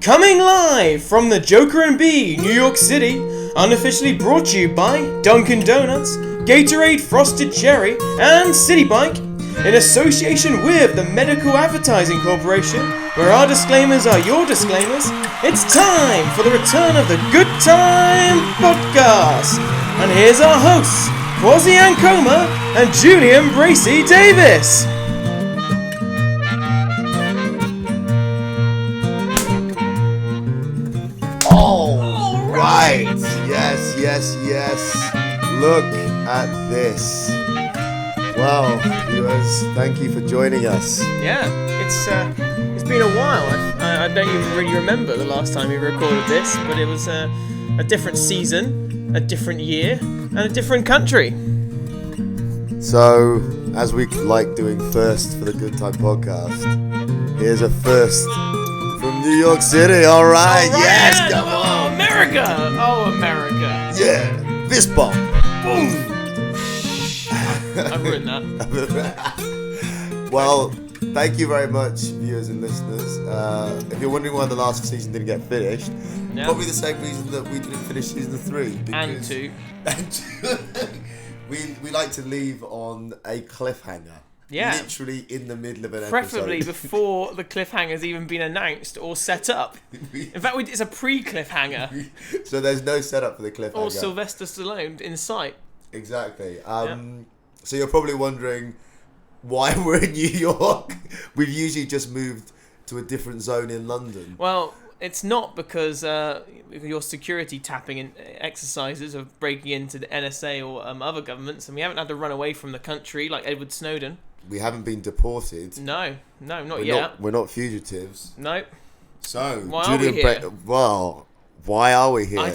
Coming live from the Joker and Bee, New York City, unofficially brought to you by Dunkin' Donuts, Gatorade Frosted Cherry, and City Bike, in association with the Medical Advertising Corporation, where our disclaimers are your disclaimers. It's time for the return of the Good Time Podcast. And here's our hosts, Quasi Ancoma and Julian Bracey Davis. Right. Yes. Look at this. Well, viewers, thank you for joining us. Yeah, it's been a while. I don't even really remember the last time we recorded this, but it was a different season, a different year, and a different country. So, as we like doing first for the Good Time Podcast, here's a first from New York City. All right. Yes, come on. America! Oh, America. Yeah. Fist bump. Boom. I've ruined that. Well, thank you very much, viewers and listeners. If you're wondering why the last season didn't get finished, probably the same reason that we didn't finish season 3. And 2. We like to leave on a cliffhanger. Yeah. Literally in the middle of an Preferably episode. before the cliffhanger's even been announced or set up. In fact, it's a pre-cliffhanger. So there's no setup for the cliffhanger. Or Sylvester Stallone in sight. Exactly. So you're probably wondering why we're in New York. We've usually just moved to a different zone in London. Well, it's not because your security tapping exercises of breaking into the NSA or other governments, and we haven't had to run away from the country like Edward Snowden. We haven't been deported. No, not yet. We're not fugitives. No. So, why are we here? Why are we here? I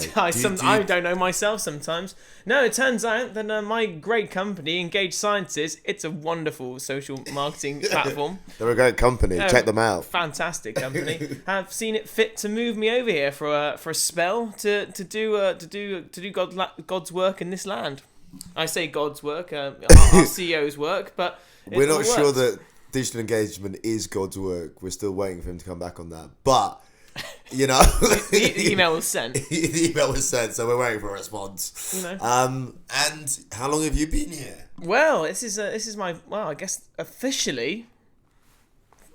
don't know myself sometimes. No, it turns out that my great company, Engage Sciences, it's a wonderful social marketing platform. They're a great company. Check them out. Fantastic company. Have seen it fit to move me over here for a spell to do God's work in this land. I say God's work, our CEO's work, but we're not sure that digital engagement is God's work. We're still waiting for him to come back on that, but. You know, the email was sent. The email was sent, so we're waiting for a response. You know. And how long have you been here? Well, this is my I guess officially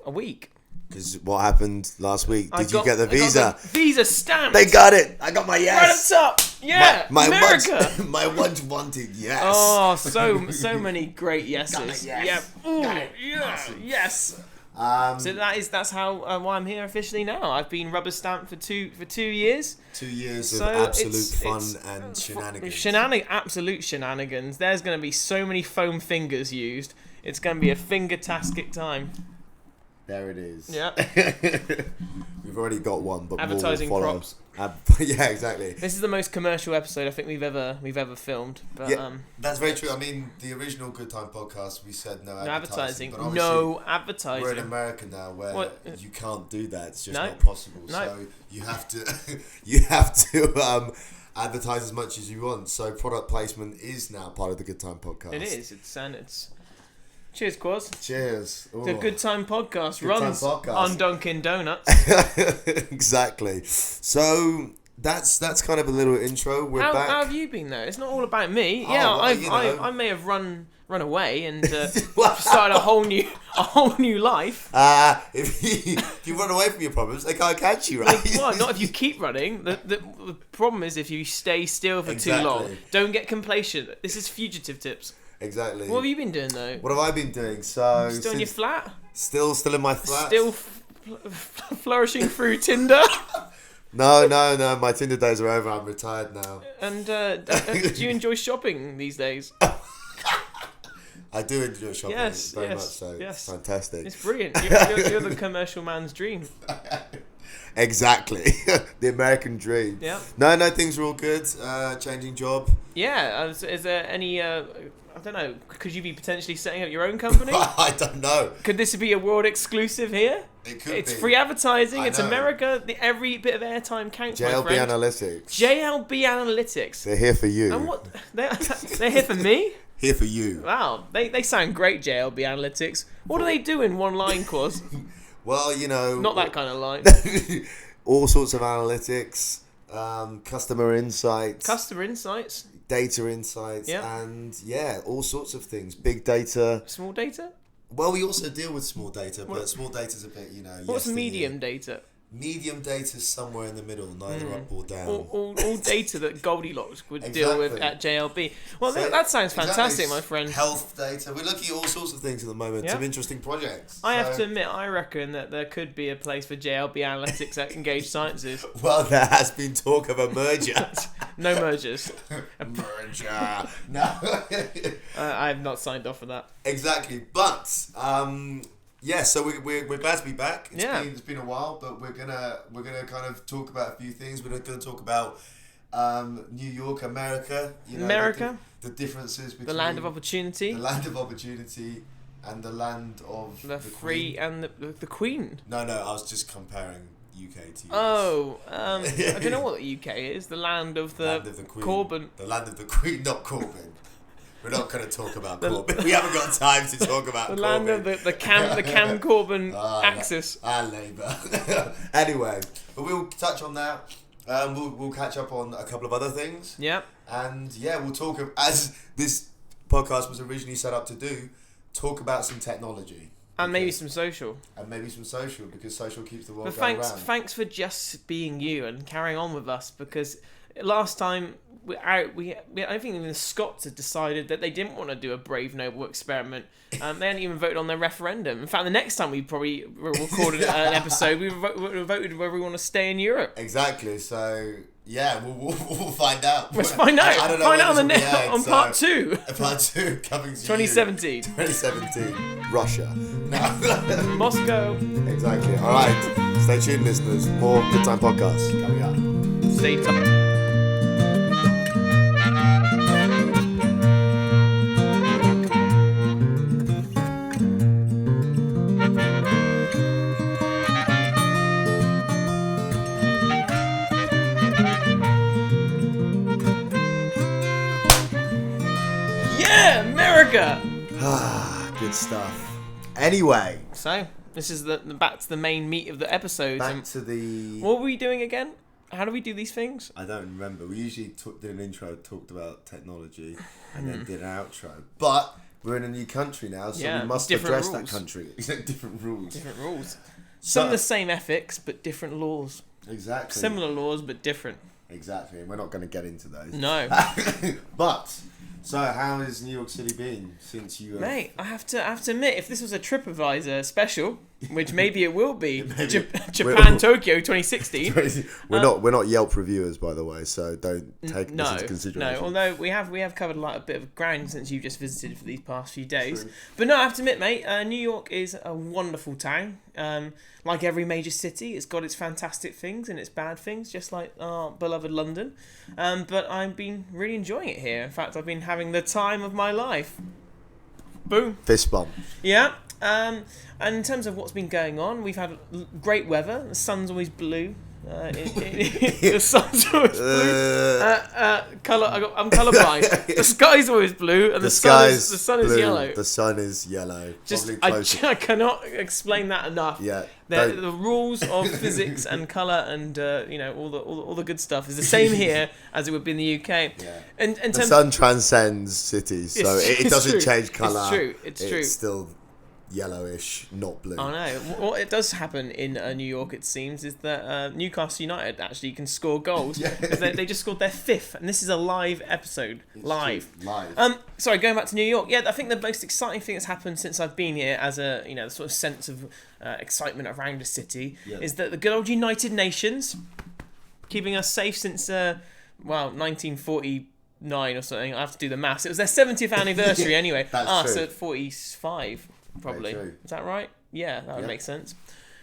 a week. Because what happened last week? Did you get the visa? I got the visa stamped. They got it. I got my yes. Right up top. Yeah. My America. my once wanted yes. Oh, so many great yeses. Got it, yes. Yeah. Ooh, Got it. Yeah. Awesome. Yes. So that's how why I'm here officially now. I've been rubber stamped for 2 years. 2 years of absolute fun and shenanigans. Absolute shenanigans. There's going to be so many foam fingers used. It's going to be a finger-tastic time. There it is. Yeah. We've already got one, but advertising more will follow. props. Yeah, exactly. This is the most commercial episode I think we've ever filmed. But, yeah, that's very true. I mean, the original Good Time Podcast, we said no advertising. But no advertising. We're in America now, where you can't do that. It's just not possible. No. So you have to advertise as much as you want. So product placement is now part of the Good Time Podcast. It is. It's. Cheers, Quaz. Cheers. Ooh. The Good Time Podcast runs podcast. On Dunkin' Donuts. Exactly. So that's kind of a little intro. We're back. How have you been though? It's not all about me. I may have run away and started a whole new life. If you run away from your problems, they can't catch you, right? Well, not if you keep running. The problem is if you stay still for too long. Don't get complacent. This is fugitive tips. Exactly. What have you been doing though? What have I been doing? So still in your flat? Still in my flat. Still flourishing through Tinder. No. My Tinder days are over. I'm retired now. And do you enjoy shopping these days? I do enjoy shopping. Yes, very much so. Yes. It's fantastic. It's brilliant. You're the commercial man's dream. Exactly. The American dream. Yeah. No, things are all good. Changing job. Yeah. Is there any... I don't know. Could you be potentially setting up your own company? I don't know. Could this be a world exclusive here? It could It's be. free advertising. It's know. America. Every bit of airtime counts, JLB my friend. Analytics. JLB Analytics. They're here for you. And what? They're here for me? Here for you. Wow. They sound great, JLB Analytics. What do they do in one line, Quaz? Well, you know... Not that kind of line. all sorts of analytics, customer insights, data insights, and all sorts of things. Big data. Small data? Well, we also deal with small data, but small data's a bit, What's medium data? Medium data is somewhere in the middle, neither up or down. All data that Goldilocks would deal with at JLB. Well, so, that sounds fantastic, my friend. Health data. We're looking at all sorts of things at the moment. Some interesting projects. I have to admit, I reckon that there could be a place for JLB analytics at Engaged Sciences. Well, there has been talk of a merger. No mergers. A merger. No. I have not signed off for that. Exactly, but so we're glad to be back. It's been a while, but we're gonna kind of talk about a few things. We're gonna talk about New York, America. The differences between the land of opportunity, and the land of the free Queen. And the Queen. No, I was just comparing UK to US. Oh, I don't know what the UK is. The land of the Queen. Corbyn. The land of the Queen, not Corbyn. We're not going to talk about Corbyn. We haven't got time to talk about the Corbyn. Land of the Cam Corbyn axis. And Labour. Anyway, but we'll touch on that. We'll catch up on a couple of other things. Yeah. And we'll talk, as this podcast was originally set up to do, talk about some technology. And maybe some social. Because social keeps the world but going round. Thanks for just being you and carrying on with us, because last time I think even the Scots had decided that they didn't want to do a brave, noble experiment. They hadn't even voted on their referendum. In fact, the next time we probably recorded an episode, we voted whether we want to stay in Europe. Exactly. So we'll find out. Let's find out. I don't know. Find out on part 2. Part 2 coming to 2017. 2017. Russia. No. Moscow. Exactly. All right. Stay tuned, listeners. More Good Time Podcasts coming up. Stay tuned. Good stuff. Anyway, so this is the back to the main meat of the episode. What were we doing again? How do we do these things? I don't remember. We usually did an intro, talked about technology, and then did an outro. But we're in a new country now, so we must address that country. Different rules. Some of the same ethics, but different laws. Exactly. Similar laws, but different. Exactly, and we're not going to get into those. No. But so, how has New York City been since you? Mate, I have to admit, if this was a TripAdvisor special, which maybe it will be, Japan Tokyo 2016. We're not Yelp reviewers, by the way, so don't take this into consideration. No, although we have covered a bit of ground since you've just visited for these past few days. True. But no, I have to admit, mate, New York is a wonderful town. Like every major city, it's got its fantastic things and its bad things, just like our beloved London. But I've been really enjoying it here. In fact, I've been having the time of my life. Boom. Fist bump. Yeah. And in terms of what's been going on, we've had great weather. The sun's always blue. The sun's always blue. I'm colourblind. The sky's always blue, and the sun is yellow. The sun is yellow. I cannot explain that enough. Yeah. The rules of physics and colour and all the good stuff is the same here as it would be in the UK. Yeah. And the sun transcends cities, so it doesn't change colour. It's true. It's still yellowish, not blue. I know. What it does happen in New York, it seems, is that Newcastle United actually can score goals. Yeah. They just scored their 5th, and this is a live episode. It's live. True. Live. Sorry, going back to New York. Yeah, I think the most exciting thing that's happened since I've been here, as a the sort of sense of excitement around the city, is that the good old United Nations, keeping us safe since 1949 or something. I have to do the maths. It was their 70th anniversary anyway. That's true. So 45. Probably. Is that right? Yeah, that would make sense.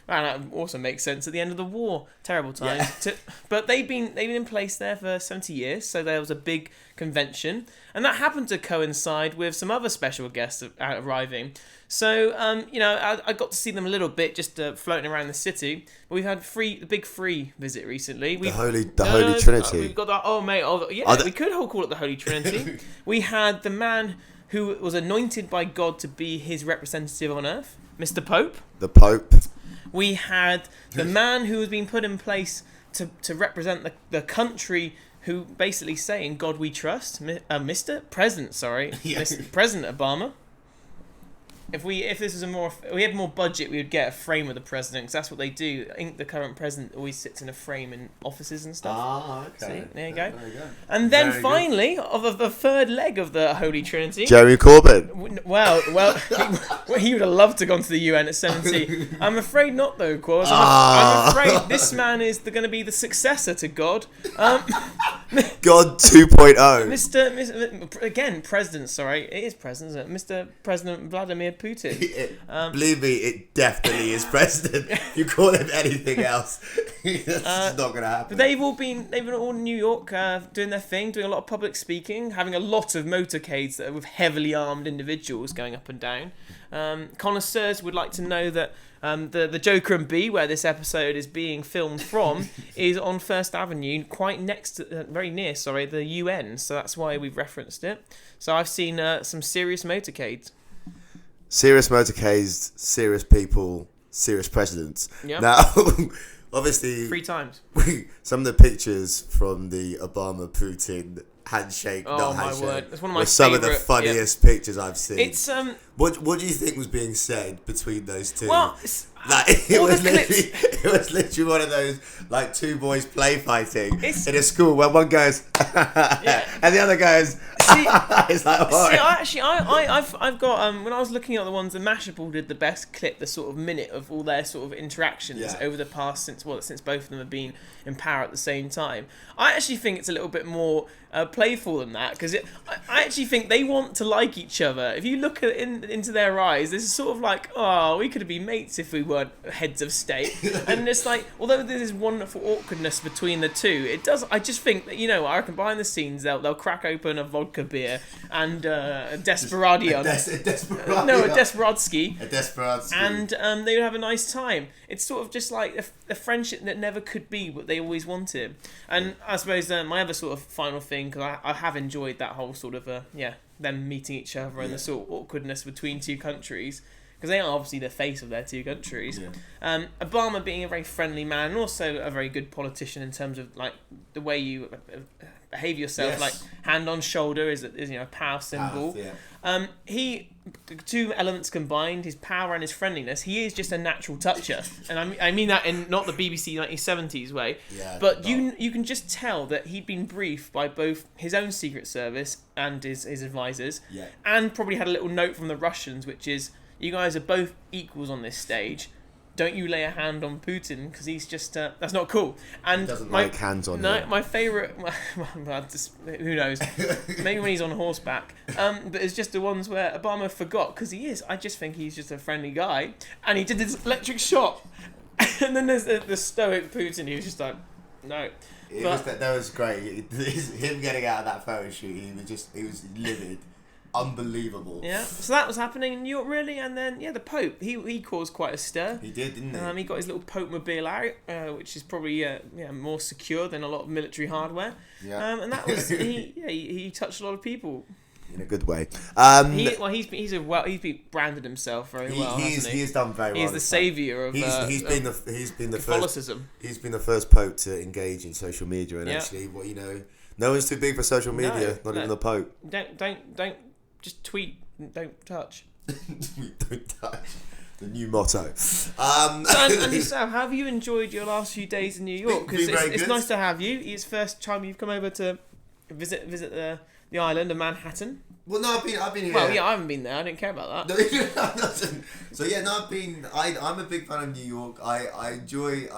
And that also makes sense at the end of the war. Terrible times. Yeah. But they've been in place there for 70 years, so there was a big convention. And that happened to coincide with some other special guests arriving. So, I got to see them a little bit, just floating around the city. But we've had the big free visit recently. The Holy Trinity. We've got that. We could call it the Holy Trinity. We had the man who was anointed by God to be his representative on earth, Mr. Pope. The Pope. We had the man who was being put in place to represent the country, who basically saying, God we trust, Mr. President, sorry, President Obama. If this was we had more budget, we would get a frame of the president, because that's what they do. I think the current president always sits in a frame in offices and stuff. Ah, okay. See, there you go. And then finally, of the third leg of the Holy Trinity, Jeremy Corbyn. Well, he would have loved to have gone to the UN at 70. I'm afraid not, though, Quaz. I'm afraid this man is going to be the successor to God. God 2.0. Again, President, sorry. It is President, isn't it? Mr. President Vladimir Putin. Believe me, it definitely is President. If you call him anything else, it's not going to happen. But they've all been in New York doing their thing, doing a lot of public speaking, having a lot of motorcades with heavily armed individuals going up and down. Connoisseurs would like to know that the Joker and Bee, where this episode is being filmed from, is on First Avenue, quite next to, very near, the UN. So that's why we've referenced it. So I've seen some serious motorcades. Serious motorcades, serious people, serious presidents. Yeah. Now, obviously, 3 times. Some of the pictures from the Obama-Putin handshake, not handshake, word. It's one of my some of the funniest pictures I've seen. It's What do you think was being said between those two? Well, it was literally one of those like two boys play fighting in a school where one goes and the other goes. It's like, I've got when I was looking at the ones that Mashable did the best clip, the sort of minute of all their sort of interactions over the past since both of them have been in power at the same time. I actually think it's a little bit more playful than that, because I actually think they want to like each other. If you look into their eyes, this is sort of like, oh, we could have been mates if we weren't heads of state. And it's like, although there's this wonderful awkwardness between the two, I just think that, I reckon behind the scenes they'll crack open a vodka beer and a Desperadian. A Desperadsky. And they would have a nice time. It's sort of just like a friendship that never could be what they always wanted. And I suppose my other sort of final thing, because I have enjoyed that whole sort of them meeting each other and the sort of awkwardness between two countries, because they are obviously the face of their two countries. Obama being a very friendly man, and also a very good politician in terms of like the way you behave yourself, like hand on shoulder is a power symbol. He, two elements combined, his power and his friendliness, he is just a natural toucher, and I mean that in not the BBC 1970s way, but you can just tell that he'd been briefed by both his own Secret Service and his advisors, and probably had a little note from the Russians, which is, you guys are both equals on this stage. Don't you lay a hand on Putin, because he's just that's not cool. And he doesn't like hands on him. My favourite, who knows? Maybe when he's on horseback. But it's just the ones where Obama forgot, because he is. I just think he's just a friendly guy, and he did this electric shot. And then there's the stoic Putin. He was just like, no. That was great. Him getting out of that photo shoot, he was livid. Unbelievable. Yeah, so that was happening in New York, really, and then the Pope, he caused quite a stir. He did, didn't he? He got his little Pope mobile out, which is probably more secure than a lot of military hardware. And that was he touched a lot of people in a good way. He's branded himself very well. He's done very well. He's the saviour of he's been the Catholicism. He's been the first Pope to engage in social media, and actually, no one's too big for social media, not even the Pope. Don't. Just tweet, don't touch. Don't touch. The new motto. And Sam, how have you enjoyed your last few days in New York? Because it's nice to have you. It's the first time you've come over to visit the island of Manhattan. Well, no, I've been here. Well, I haven't been there. I didn't care about that. I'm a big fan of New York. I enjoy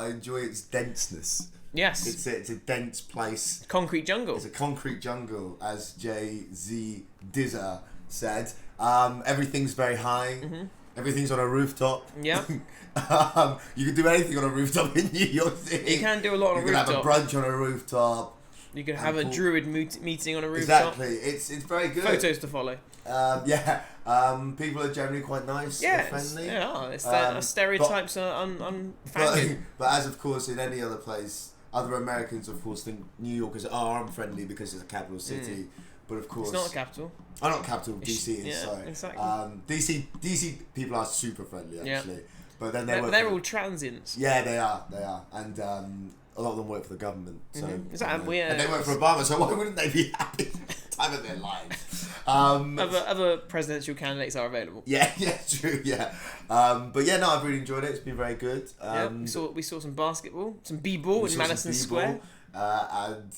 its denseness. Yes. It's a dense place. Concrete jungle. It's a concrete jungle, as Jay-Z Dizza said. Everything's very high. Mm-hmm. Everything's on a rooftop. Yeah. You can do anything on a rooftop in New York City. You can do a lot on a rooftop. You can have a brunch on a rooftop. You can have a druid meeting on a rooftop. Exactly. It's very good. Photos to follow. People are generally quite nice. Yeah, friendly. It's the stereotypes are unfounded. But as of course in any other place, other Americans of course think New Yorkers are unfriendly because it's a capital city. But of course, it's not a capital. Oh, not capital. DC is. Yeah, sorry. Exactly. DC people are super friendly actually. But then they're all transients. Yeah, they are, and a lot of them work for the government. So and they work for Obama. So why wouldn't they be happy? Time of their lives. Other presidential candidates are available. Yeah, true. Yeah, but yeah, no, I've really enjoyed it. It's been very good. We saw some basketball, some b-ball in Madison Square, and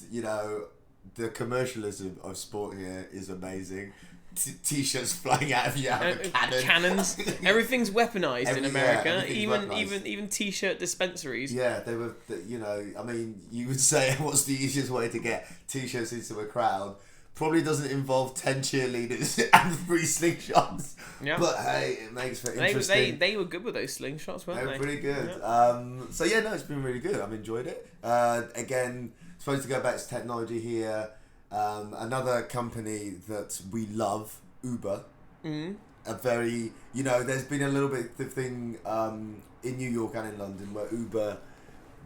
the commercialism of sport here is amazing. T-shirts flying out of you out of a cannon. Cannons. Everything's weaponized in America. Even T-shirt dispensaries. Yeah, they were. I mean, you would say, what's the easiest way to get T-shirts into a crowd? Probably doesn't involve 10 cheerleaders and 3 slingshots. Yeah. But hey, it makes for interesting. They were good with those slingshots, weren't they? They were pretty good. Yeah. So yeah, no, it's been really good. I've enjoyed it. Again, supposed to go back to technology here. Another company that we love, Uber. Mm-hmm. A very, there's been a little bit of thing in New York and in London where Uber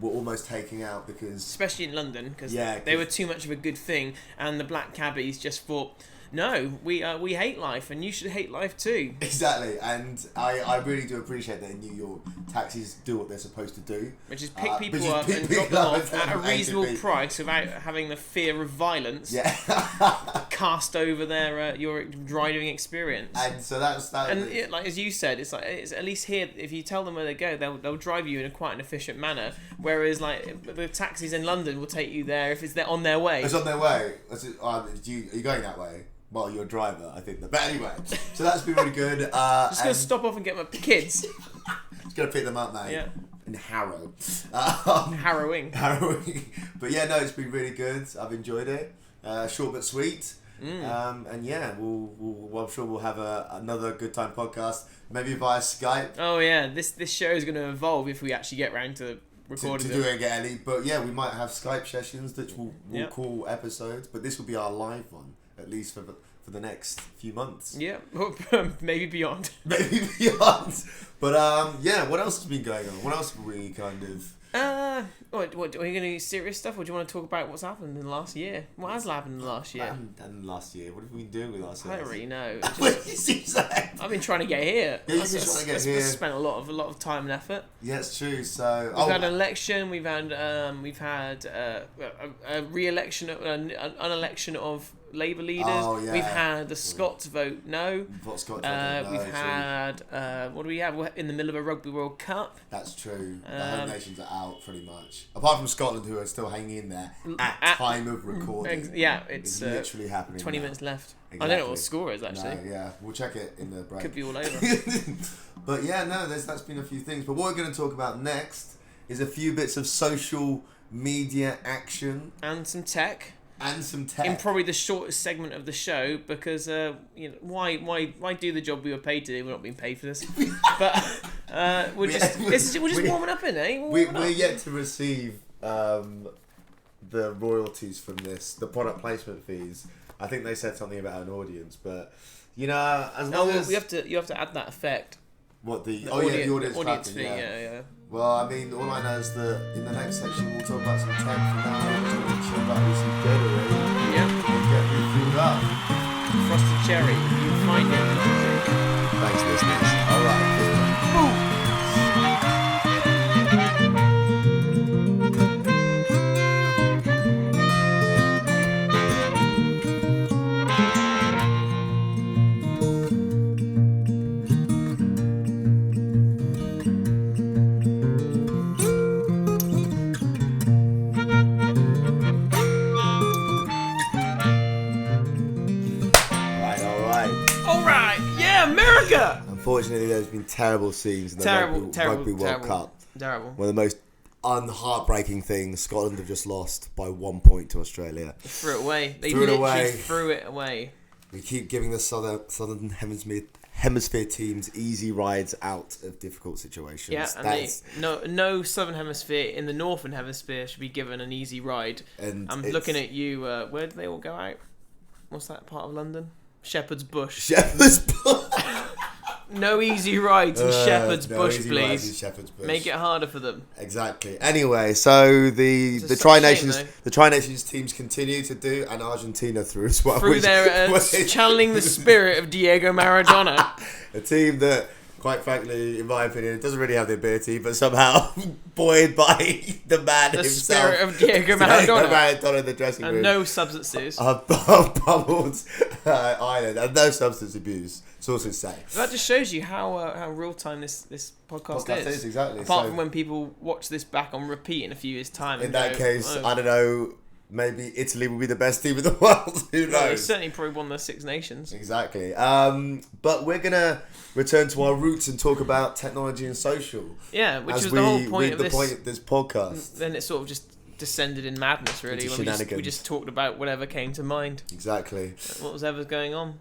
were almost taking out because... Especially in London, because they were too much of a good thing, and the black cabbies just thought, no, we hate life, and you should hate life too. Exactly, and I really do appreciate that in New York, taxis do what they're supposed to do. Which is pick people up and drop them off at a reasonable price without having the fear of violence cast over your driving experience. And so that's that. And as you said, it's at least here, if you tell them where they go, they'll drive you in quite an efficient manner. Whereas the taxis in London will take you there if they're on their way. It's on their way. Are you going that way? Well, you're a driver, I think. But anyway, so that's been really good. Just going to stop off and get my kids. Just going to pick them up, mate. Yeah. In Harrow. Harrowing. But yeah, no, it's been really good. I've enjoyed it. Short but sweet. And yeah, I'm sure we'll have another good time podcast, maybe via Skype. Oh yeah, this show is going to evolve if we actually get round to recording to do it again, Ellie. But yeah, we might have Skype sessions that we'll call episodes, but this will be our live one, at least for the next few months. Yeah, maybe beyond. Maybe beyond. But yeah, what else has been going on? What else have we kind of... What are you going to do serious stuff, or do you want to talk about what's happened in the last year? What has happened in the last year? Last year, what have we been doing with ourselves? I don't really know. I've been trying to get here. Yeah, you've been trying to get here. I've spent a lot of time and effort. Yeah, it's true. So we've had an election. We've had a re-election, an unelection of Labour leaders. Oh, yeah. We've had the Scots vote no. We've had what do we have? We're in the middle of a Rugby World Cup. That's true. The home nations are out pretty much. Apart from Scotland, who are still hanging in there at time of recording. It's literally happening. 20 minutes left. Exactly. I don't know what the score is actually. No, yeah, we'll check it in the break. Could be all over. But yeah, no, that's been a few things. But what we're going to talk about next is a few bits of social media action and some tech. In probably the shortest segment of the show, because why do the job we were paid to do? We're not being paid for this, but we're just warming up in, eh? We're yet to receive the royalties from this, the product placement fees. I think they said something about an audience, but as long as you have to add that effect. What the audience fee? Yeah. Well, I mean, all I know is that in the next section we'll talk about some tech. For now, we'll talk about some Gatorade. Yeah. And get refilled up. Frosted cherry. You can find it. Thanks, listeners. All right. America! Unfortunately, there's been terrible scenes in the Rugby World Cup. Terrible. One of the most heartbreaking things. Scotland have just lost by 1 point to Australia. They threw it away. They literally threw it away. We keep giving the Southern Hemisphere teams easy rides out of difficult situations. Yeah, and no Southern Hemisphere in the Northern Hemisphere should be given an easy ride. And I'm looking at you. Where do they all go out? What's that part of London? Shepherd's Bush. No easy rides in Shepherd's Bush, please. Make it harder for them. Exactly. Anyway, so the Tri Nations teams continue to do, and Argentina through as well. Channeling the spirit of Diego Maradona. A team that quite frankly, in my opinion, it doesn't really have the ability, but somehow buoyed by the man The himself. spirit of Diego Maradona. Maradona in the dressing room. And no substances. Bubbled island and no substance abuse. Sources say. That just shows you how real time this podcast is. Exactly. Apart from when people watch this back on repeat in a few years' time. In that case, I don't know. Maybe Italy will be the best team in the world. Who knows? They certainly probably won the Six Nations. Exactly. But we're gonna return to our roots and talk about technology and social. Yeah, which was the whole point of this podcast. Then it sort of just descended in madness, really, when we just talked about whatever came to mind. Exactly. What was ever going on.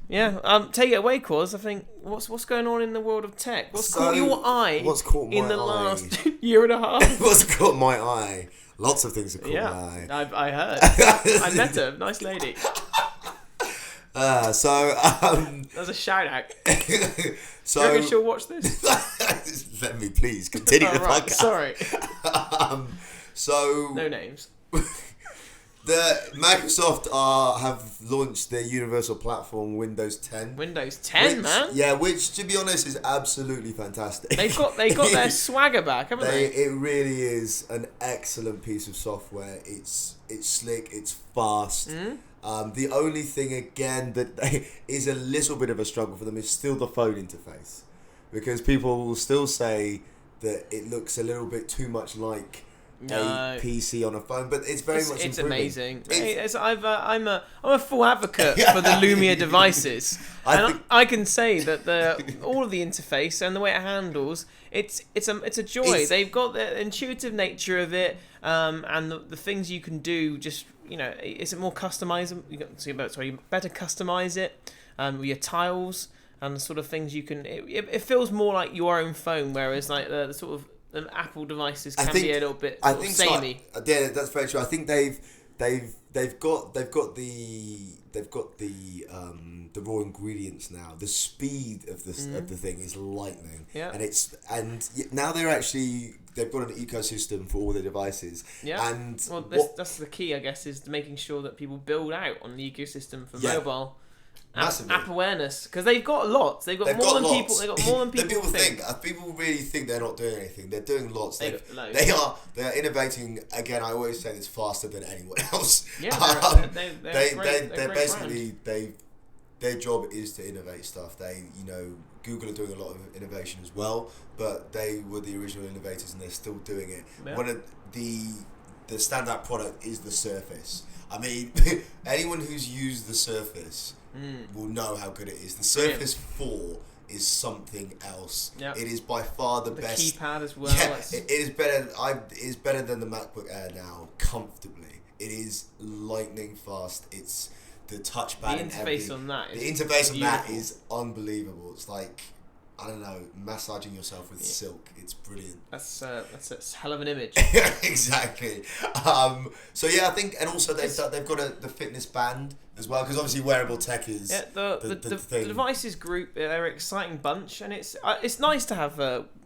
Yeah. Take it away, Cause. I think what's going on in the world of tech? What's caught your eye? What's caught my eye in the last year and a half? What's caught my eye? Lots of things have caught my eye. I heard. I met her, nice lady. That was a shout out. So you reckon she'll watch this? Let me please continue the podcast. Sorry. No names. The Microsoft have launched their universal platform Windows 10. Windows 10, man. Yeah, which to be honest is absolutely fantastic. They got their swagger back, haven't they? It really is an excellent piece of software. It's slick. It's fast. The only thing again that is a little bit of a struggle for them is still the phone interface, because people will still say that it looks a little bit too much like a PC on a phone, but it's very much it's improving. Amazing. I'm a full advocate for the Lumia devices, I can say that all of the interface and the way it handles, it's a joy. They've got the intuitive nature of it, and the things you can do. Just it's more customizable. You better customize it, with your tiles and the sort of things you can. It feels more like your own phone, whereas like the sort of the Apple devices can be a little bit samey. Yeah, that's very true. I think they've got the raw ingredients now. The speed of the thing is lightning. Yeah. And now they've got an ecosystem for all their devices. Yeah. And that's the key, I guess, is making sure that people build out on the ecosystem for mobile. App awareness, because they've got lots. They've got more than people. They've got more than people think. People really think they're not doing anything. They're doing lots. They are innovating. Again, I always say this faster than anyone else. Yeah, their job is to innovate stuff. Google are doing a lot of innovation as well, but they were the original innovators and they're still doing it. Yeah. One of the standout product is the Surface. I mean, anyone who's used the Surface will know how good it is. The Surface 4 is something else. Yep. It is by far the best. The keypad as well. Yeah, it is better. It is better than the MacBook Air now, comfortably. It is lightning fast. It's the touchpad. The interface on that is beautiful. That is unbelievable. It's like, I don't know, massaging yourself with silk. It's brilliant. That's a hell of an image. Exactly. So yeah, I think, and also they've got the fitness band as well, because obviously wearable tech is the thing. The devices group, they're an exciting bunch, and it's nice to have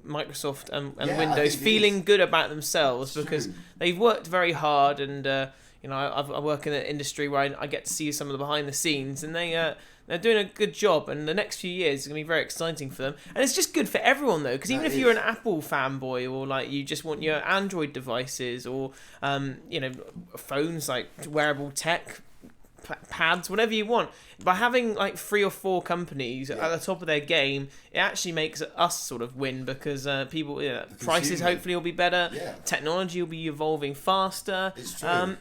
Microsoft and Windows feeling good about themselves, because they've worked very hard, and I work in an industry where I get to see some of the behind the scenes, and they're doing a good job, and the next few years is going to be very exciting for them. And it's just good for everyone, though, because even if you're an Apple fanboy, or like you just want your Android devices, or phones, like wearable tech, pads, whatever you want, by having like 3 or 4 companies at the top of their game, it actually makes us sort of win, because people, prices hopefully will be better, technology will be evolving faster. It's true. I'm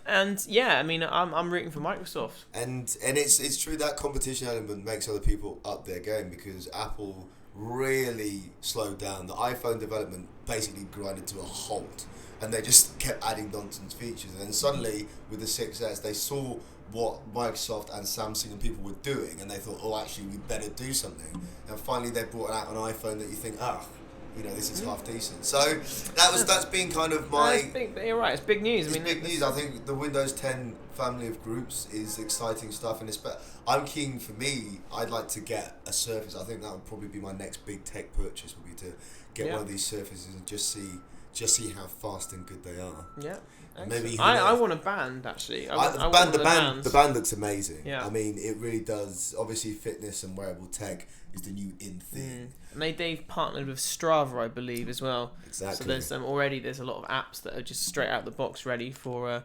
rooting for Microsoft. And it's true, that competition element makes other people up their game, because Apple really slowed down. The iPhone development basically grinded to a halt, and they just kept adding nonsense features. And then suddenly with the 6S, they saw what Microsoft and Samsung and people were doing, and they thought, actually we better do something. And finally they brought out an iPhone that you think, this is half decent. So that's been kind of my... You're right, it's big news. It's big news. I think the Windows 10 family of groups is exciting stuff, and I'm keen. For me, I'd like to get a Surface. I think that would probably be my next big tech purchase, would be to get one of these Surfaces and just see how fast and good they are. Yeah. Maybe I want a band actually. The band looks amazing. Yeah. I mean, it really does. Obviously, fitness and wearable tech is the new in thing. And they've partnered with Strava, I believe, as well. Exactly. So there's there's a lot of apps that are just straight out the box ready for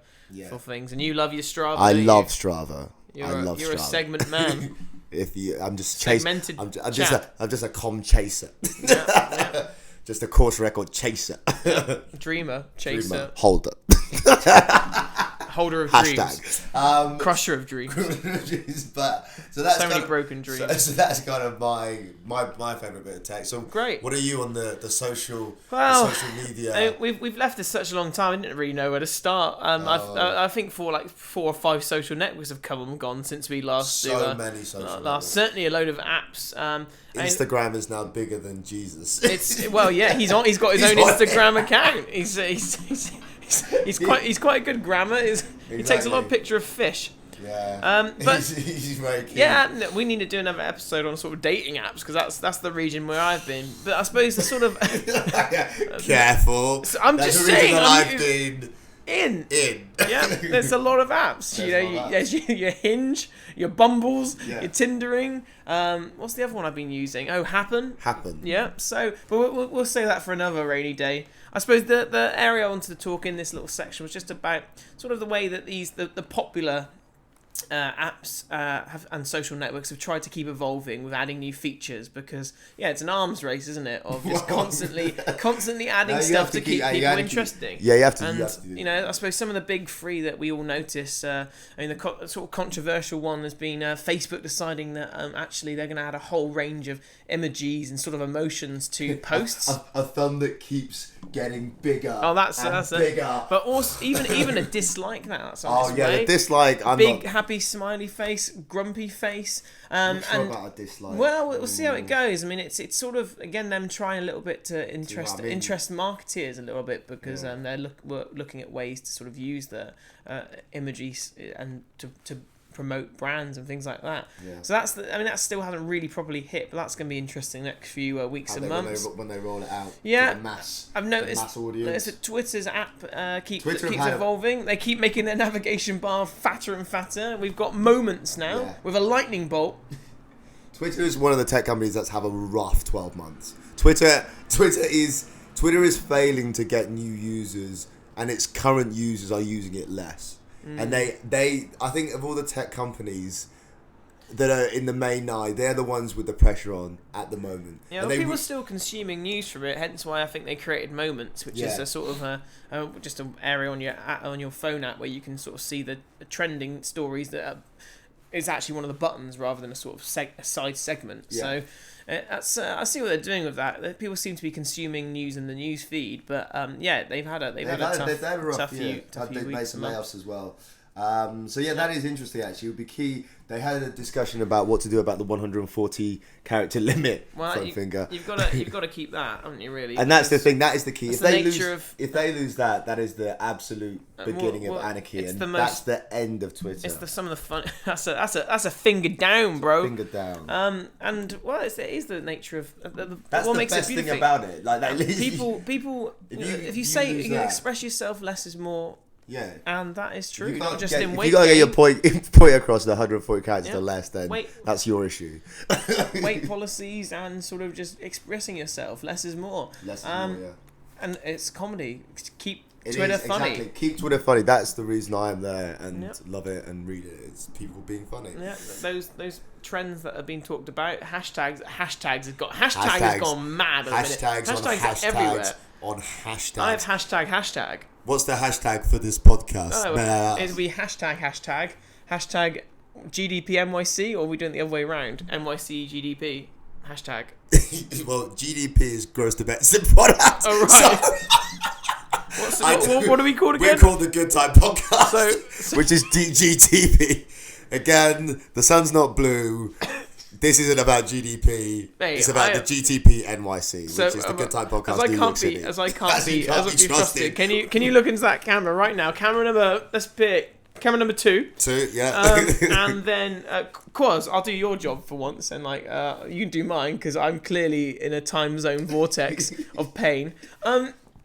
things. And you love your Strava. I love Strava. You're a segment man. I'm just chasing. I'm just a com chaser. Yeah. Just a course record chaser. Dreamer, chaser, holder. Holder of Hashtag. dreams. Crusher of dreams. But so that's many broken dreams. So that's kind of my favourite bit of tech. So great. What are you on the social media? We've left this such a long time. I didn't really know where to start. I think 4 or 5 social networks have come and gone since we last. Many social networks. Certainly a load of apps. Instagram is now bigger than Jesus. He's got his own Instagram account. He's quite a good grammar. He takes a lot of picture of fish. Yeah. But he's very keen. Yeah, we need to do another episode on sort of dating apps because that's the region where I've been. But I suppose the sort of careful. So I'm that's just the saying. I've been in. Yeah, there's a lot of apps. There's your Hinge, your Bumbles, your Tindering. What's the other one I've been using? Oh, Happen. Yeah. So, but we'll say that for another rainy day. I suppose the area I wanted to talk in this little section was just about sort of the way that the popular apps and social networks have tried to keep evolving with adding new features because it's an arms race, isn't it, of just constantly adding stuff to keep people interesting. You have to. I suppose some of the big three that we all notice, the sort of controversial one has been Facebook deciding that actually they're going to add a whole range of emojis and sort of emotions to posts. a thumb that keeps getting bigger. Oh, that's bigger. But also even a dislike that's on the dislike. Happy smiley face, grumpy face. I'm sure about a dislike. Well, we'll see how it goes. I mean, it's sort of again them trying a little bit to interest marketeers a little bit because they're looking at ways to sort of use the emojis and to promote brands and things like that. Yeah. So that still hasn't really properly hit, but that's going to be interesting next few weeks and months when they roll it out. Yeah, to the mass. I've noticed that Twitter's app keeps evolving. They keep making their navigation bar fatter and fatter. We've got Moments now with a lightning bolt. Twitter is one of the tech companies that's have a rough 12 months. Twitter is failing to get new users, and its current users are using it less. And they I think of all the tech companies that are in the main eye, they're the ones with the pressure on at the moment. Yeah, people are still consuming news from it, hence why I think they created Moments, which is a sort of just an area on your phone app where you can sort of see the trending stories that is actually one of the buttons rather than a sort of a side segment. Yeah. So I see what they're doing with that. People seem to be consuming news in the news feed, but they've had a tough few They made weeks some layoffs as well. That is interesting. Actually, it would be key. They had a discussion about what to do about the 140 character limit. Well, you've got to keep that, haven't you? Really, and that's the thing. That is the key. If they lose that, that is the absolute beginning of anarchy, and that's the end of Twitter. It's some of the fun. That's a finger down, bro. Finger down. It is the nature of that's what the makes best it thing about it. Like that, people. If you express yourself, less is more. Yeah, and that is true. Not just in if weight. You gotta get your point across the 140 characters or less. Then that's your issue. Weight policies and sort of just expressing yourself. Less is more. Less is more. Yeah. And it's comedy. Keep Twitter funny. Exactly. Keep Twitter funny. That's the reason I am there and love it and read it. It's people being funny. Yeah, those trends that have been talked about. Hashtags has gone mad. Hashtags everywhere. On hashtags. I have hashtag. What's the hashtag for this podcast? It'll be hashtag GDPNYC, or are we doing it the other way around? NYC GDP hashtag. Well, GDP is gross domestic product. Oh right. What are we called again? We're called the Good Time Podcast, which is GTP. Again, the sun's not blue. This isn't about GDP. It's about the GTP NYC, which is the Good Time Podcast. As I can't be trusted. Can you look into that camera right now? Let's pick camera number 2. 2, yeah. And then, Quaz, I'll do your job for once, and you can do mine because I'm clearly in a time zone vortex of pain.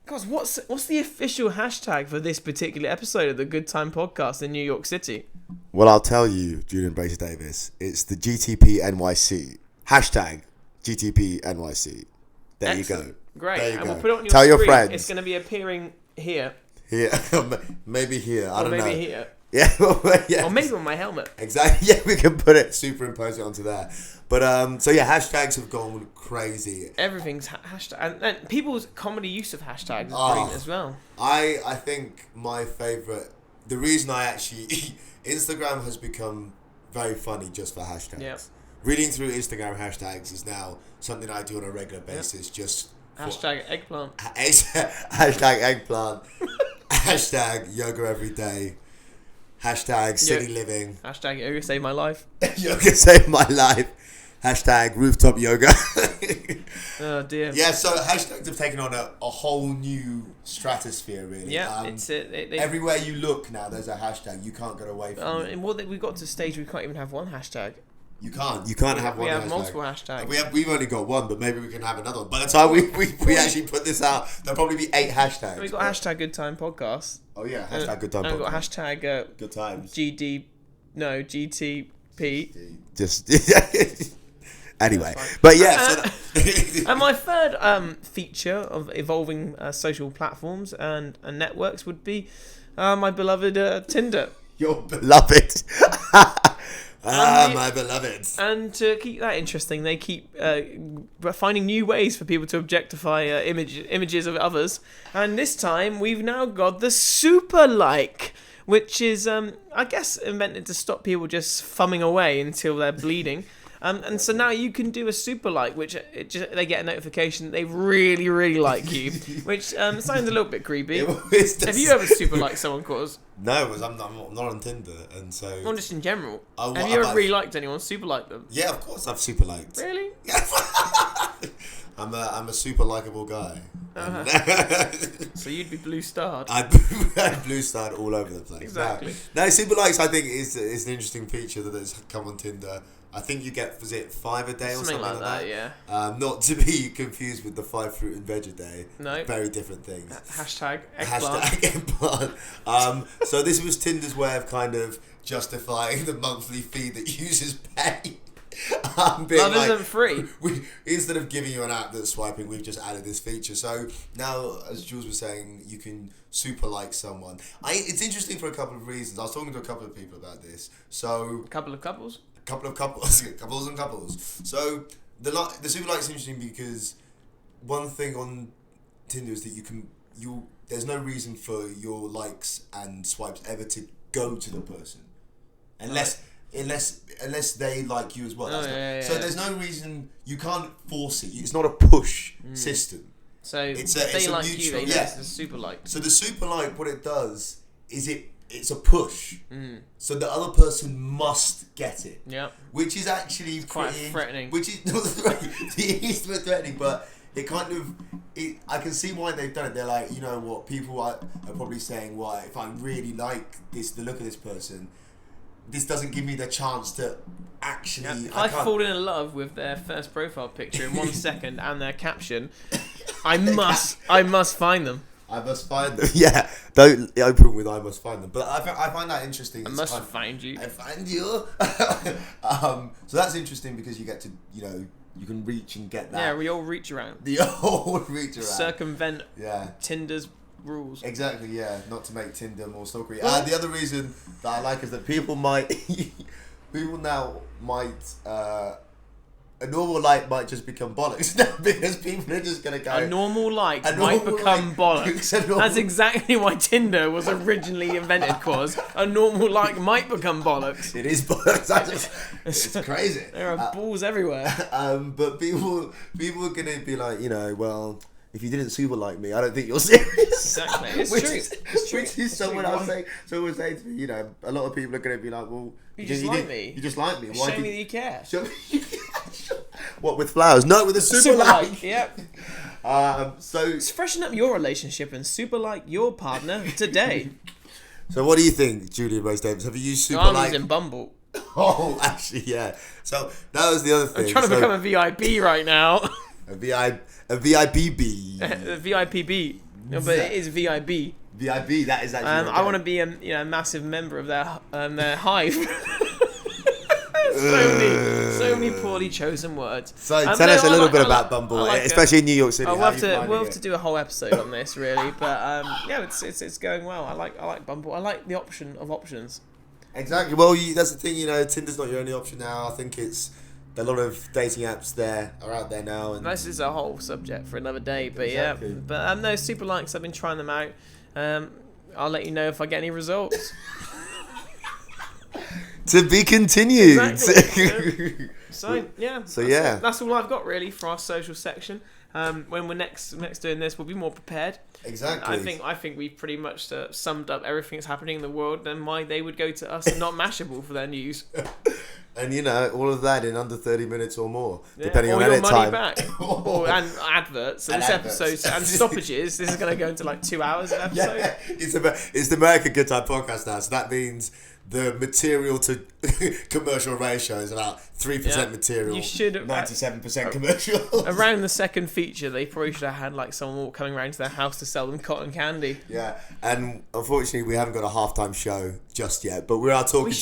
Guys, what's the official hashtag for this particular episode of the Good Time Podcast in New York City? Well, I'll tell you, Julian Bracer Davis. It's the GTPNYC. Hashtag GTPNYC. There Excellent. you go. Great. There you and go. we'll put it on your Tell screen. your friends. It's going to be appearing here. Here. Maybe here. I don't know. Maybe here. Yeah, yeah. Or maybe on my helmet. Exactly. Yeah, we can put it, superimpose it onto there. But so yeah, hashtags have gone crazy. Everything's hashtag, and people's comedy use of hashtags is brilliant as well. I think my favorite, the reason I actually Instagram has become very funny just for hashtags. Yep. Reading through Instagram hashtags is now something I do on a regular basis. Just hashtag eggplant. Hashtag eggplant. Hashtag yoga every day. Hashtag city living. Hashtag yoga saved my life. Yoga saved my life. Hashtag rooftop yoga. Oh dear. Yeah, so hashtags have taken on a whole new stratosphere, really. Yeah, it's everywhere you look now, there's a hashtag. You can't get away from it. And we got to a stage we can't even have one hashtag. You can't have one. We have hashtag. multiple hashtags. We've only got one, but maybe we can have another one. By the time we actually put this out, there'll probably be 8 hashtags. We've got hashtag Good Time Podcast. Oh yeah, hashtag Good Time And Podcast. we've got hashtag Good Times. GTP. Just anyway, but yeah. And my third feature of evolving social platforms and networks would be my beloved Tinder. Your beloved. My beloved. And to keep that interesting, they keep finding new ways for people to objectify images of others. And this time, we've now got the super like, which is, I guess, invented to stop people just thumbing away until they're bleeding. And so now you can do a super like, which they get a notification that they really, really like you, which sounds a little bit creepy. Have you ever super liked someone, Cause? No, because I'm not on Tinder, and so. Well, just in general. Have you ever really liked anyone? Super liked them? Yeah, of course I've super liked. Really? I'm a super likable guy. So you'd be blue starred. I'd blue starred all over the place. Exactly. No, super likes I think is an interesting feature that has come on Tinder. I think you get, was it 5 a day or something like that? Yeah. Not to be confused with the 5 fruit and veg a day. No. Very different things. Hashtag eggplant. Hashtag eggplant. So this was Tinder's way of kind of justifying the monthly fee that users pay. Love isn't free. Instead of giving you an app that's swiping, we've just added this feature. So now, as Jules was saying, you can super like someone. It's interesting for a couple of reasons. I was talking to a couple of people about this. So A couple of couples. Couples. So the super like is interesting because one thing on Tinder is that there's no reason for your likes and swipes ever to go to the person, unless they like you as well. So there's no reason, you can't force it. It's not a push system. So it's they a like mutual, you, it's a super like. So the super like, what it does is it's a push. So the other person must get it. Yeah. Which is actually quite threatening. Which is not threatening, but it kind of, I can see why they've done it. They're like, you know what, people are probably saying, well, if I really like the look of this person, this doesn't give me the chance to actually. If I fall in love with their first profile picture in 1 second and their caption, I must find them. I must find them. Yeah, don't open with "I must find them." But I find that interesting. I must find you. I find you. So that's interesting because you get to, you can reach and get that. Yeah, we all reach around. Circumvent. Yeah. Tinder's rules. Exactly. Yeah. Not to make Tinder more stalkery. The other reason that I like is that people now might. A normal like might just become bollocks now because people are just going to go... A normal like might become bollocks. That's exactly why Tinder was originally invented, cause a normal like might become bollocks. It is bollocks. It's crazy. There are balls everywhere. But people are going to be like, well, if you didn't super like me, I don't think you're serious. Exactly. It's true. Which is someone saying to me, a lot of people are going to be like, well... You just like me. You just like me. Why show me that you care. What, with flowers? No, with a super like. Yep. So freshen up your relationship and super like your partner today. So what do you think, Julian Rose Davis? Have you used super I'm like? using Bumble. Oh, actually, yeah. So that was the other thing. I'm trying to become a VIP right now. A VIPB. A VIPB. No, but it is VIB. VIB, that is actually. I want to be a massive member of their hive. So many poorly chosen words. So tell us a little bit about Bumble, especially in New York City. We'll have to do a whole episode on this, really. But yeah, it's going well. I like Bumble. I like the option of options. Exactly. Well, that's the thing. Tinder's not your only option now. I think it's a lot of dating apps are out there now. And this is a whole subject for another day. But exactly. Yeah, but no, super likes. I've been trying them out. I'll let you know if I get any results. To be continued. Exactly. So yeah. That's all I've got really for our social section. When we're next doing this, we'll be more prepared. Exactly. I think we've pretty much summed up everything that's happening in the world, and why they would go to us and not Mashable for their news. And all of that in under 30 minutes or more, depending on edit money time. Back. And adverts. So this episode and stoppages. This is going to go into like 2 hours of episode. Yeah, it's the American Good Time podcast now, so that means the material to commercial ratio is about 3% material. You should 97% commercial. Around the second feature, they probably should have had like someone coming around to their house to sell them cotton candy. Yeah, and unfortunately, we haven't got a halftime show just yet, but we are talking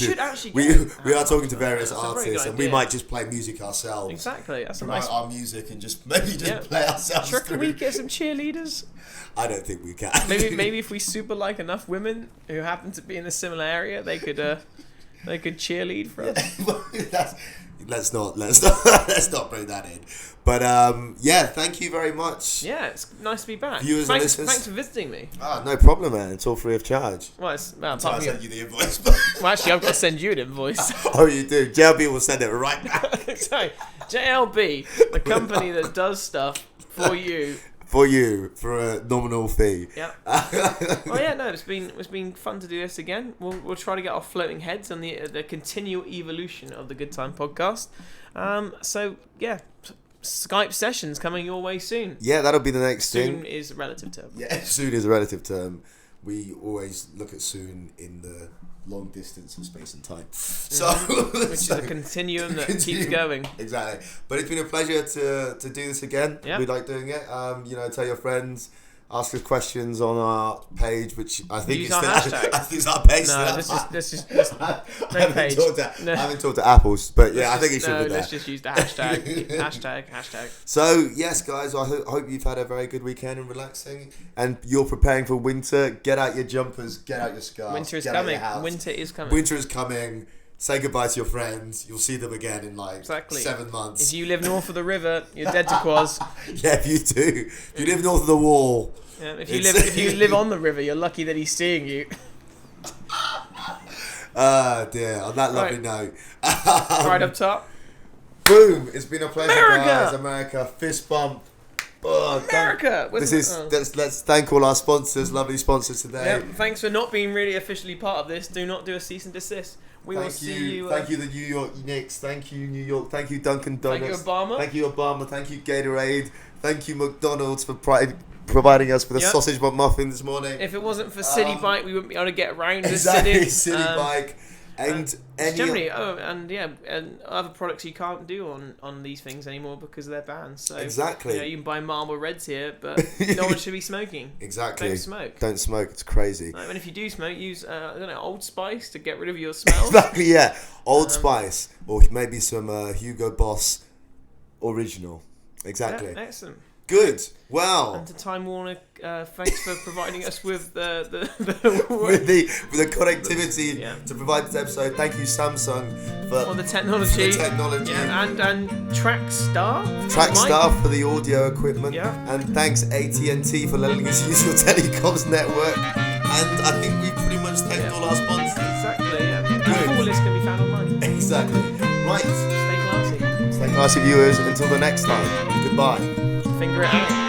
we are talking to various artists, and we might just play music ourselves. Exactly, that's promote our music and just play ourselves. Do you reckon we get some cheerleaders? I don't think we can. Maybe if we super like enough women who happen to be in a similar area, they could cheerlead for us. Let's not bring that in. But thank you very much. Yeah, it's nice to be back. Viewers and listeners. Thanks for visiting me. No problem, man. It's all free of charge. Well, I'll send you the invoice. Well, actually, I've got to send you an invoice. Oh, you do? JLB will send it right back. So, JLB, the company that does stuff for you. For a nominal fee. Yeah. Well, yeah, no, it's been fun to do this again. We'll try to get our floating heads on the continual evolution of the Good Time podcast. So yeah, Skype sessions coming your way soon. Yeah, that'll be the next thing. Soon is a relative term. Yeah, soon is a relative term. We always look at soon in the long distance of space and time. Which is a continuum that keeps going. Exactly. But it's been a pleasure to do this again. Yep. We like doing it. Tell your friends, ask us questions on our page, which I think is our page. No, this is no page. I haven't talked to Apples, but I think it should be there. Let's just use the hashtag. hashtag. So yes, guys, I hope you've had a very good weekend and relaxing, and you're preparing for winter. Get out your jumpers, get out your scarves. Winter is coming. Winter is coming. Say goodbye to your friends. You'll see them again in 7 months. If you live north of the river, you're dead to quaz. Yeah, if you do. If you live north of the wall. Yeah, if you live on the river, you're lucky that he's seeing you. Dear. On that lovely note. Right up top. Boom! It's been a pleasure, guys. America. Fist bump. America. Let's thank all our sponsors, lovely sponsors today. Yeah, thanks for not being really officially part of this. Do not do a cease and desist. We will see you. Thank you, the New York Knicks. Thank you, New York. Thank you, Dunkin' Donuts. Thank you, Obama. Thank you, Obama. Thank you, Gatorade. Thank you, McDonald's, for providing us with a sausage muffin this morning. If it wasn't for City Bike, we wouldn't be able to get around the city. City Bike. And generally, and other products you can't do on these things anymore because they're banned. So exactly, you can buy Marlboro Reds here, but no one should be smoking. Exactly, don't smoke. It's crazy. And if you do smoke, use Old Spice to get rid of your smell. Exactly, yeah, Old Spice, or maybe some Hugo Boss Original. Exactly. Yeah, excellent. Good. Well. And to Time Warner, thanks for providing us with the with the connectivity to provide this episode. Thank you, Samsung, for the technology. Yeah, and Trackstar for the audio equipment. Yeah. And thanks AT&T for letting us use your telecoms network. And I think we've pretty much thanked all our sponsors. Exactly. Yeah. The full list can be found online. Exactly. Right. Stay classy. Stay classy, viewers. Until the next time. Goodbye. Finger it out.